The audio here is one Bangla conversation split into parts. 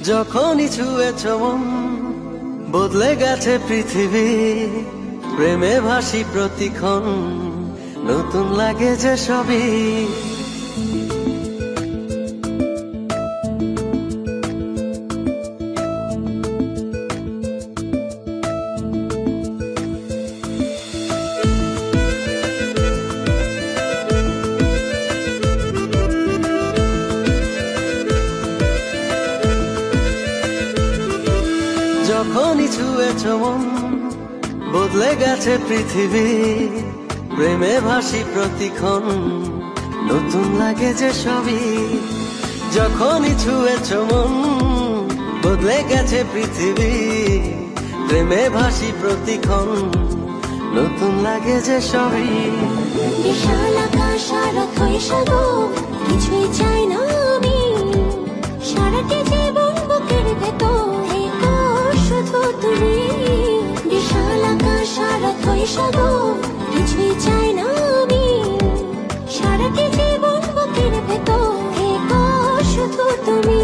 যখনই ছুঁয়েছ মন বদলে গেছে পৃথিবী, প্রেমে ভাসি প্রতিক্ষণ, নতুন লাগে যে সবই। যখনই ছুঁয়েছ মন বদলে গেছে পৃথিবী, প্রেমে ভাসি প্রতিক্ষণ, নতুন লাগে যে সবই। যখনই ছুঁয়েছ মন বদলে গেছে পৃথিবী, প্রেমে ভাসি প্রতিক্ষণ, নতুন লাগে যে সবই। বিশাল আকাশ আর অথই সাগর, কিছুই চাই না আমি, সারাটি জীবন বুকের ভেতর থেকো শুধু তুমি। বিশাল আকাশ আর অথই সাগর, কিছুই চাই না আমি, সারাটি জীবন বুকের ভেতর থেকো শুধু তুমি।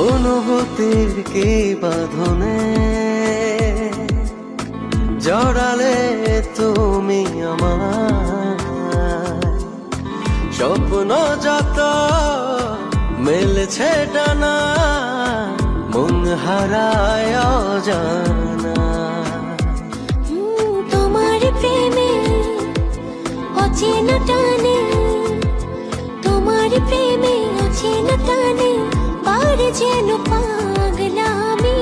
অনুভূতির কি বাঁধনে জড়ালে তুমি আমার, স্বপ্ন যত মেলেছে ডানা, মন হারায় অজানা। তোমার প্রেমে অচেনা টানে, তোমার প্রেমে অচেনা টানে, বাড়ে যেন পাগলামি।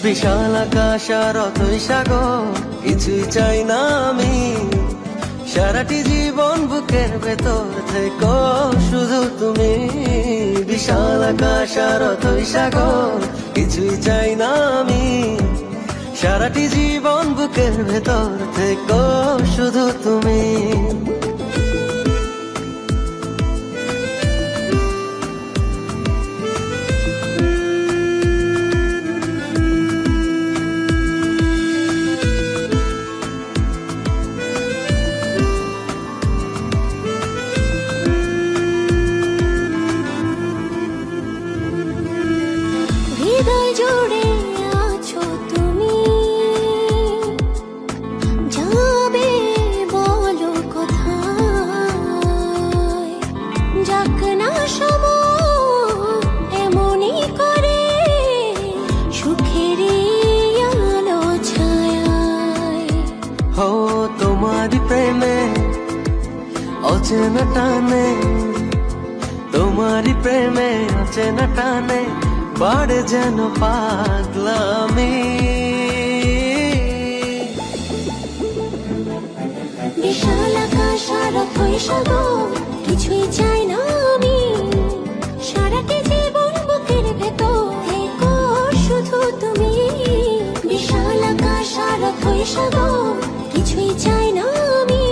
বিশাল আকাশ আর অথই সাগর, কিছুই চাই না আমি, সারাটি জীবন বুকের ভেতর থেকো শুধু তুমি। বিশাল আকাশ আর অথই সাগর, কিছুই চাই না আমি, সারাটি জীবন বুকের ভেতর থেকো শুধু তুমি। হৃদয় জুড়ে আছো তুমি, যাবে বলো কোথায়, যাক না সময় এমনই করে, সুখের আলো ছায়ায়। হো তোমার প্রেমে অচেনা টানে, তোমার প্রেমে অচেনা টানে, বাড়ে যেন পাগলামি। বিশাল আকাশ আর অথই সাগর, কিছুই চাই না আমি, সারাটি জীবন বুকের ভেতর থেকো শুধু তুমি। বিশাল আকাশ আর অথই সাগর, কিছুই চাই না আমি,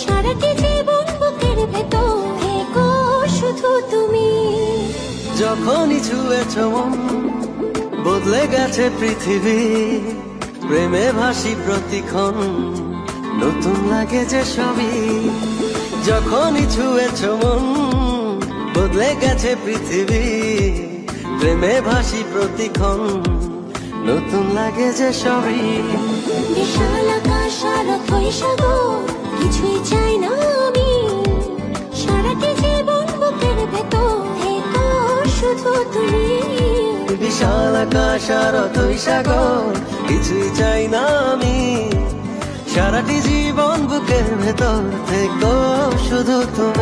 সারাটি জীবন বুকের ভেতর থেকো শুধু তুমি। যখনই ছুঁয়েছ মন বদলে গেছে পৃথিবী, প্রেমে ভাসি প্রতিক্ষণ, নতুন লাগে যে সবই। যখনই ছুঁয়েছ মন বদলে গেছে পৃথিবী, প্রেমে ভাসি প্রতিক্ষণ, নতুন লাগে যে সবই। বিশাল আকাশ আর অথই সাগর, কিছুই চাই না আমি, সারাটি জীবন বুকের ভেতর থেকো শুধু তুমি। বিশাল আকাশ আর অথই সাগর, কিছুই চাই না আমি, সারাটি জীবন বুকের ভেতর থেকো শুধু তুমি।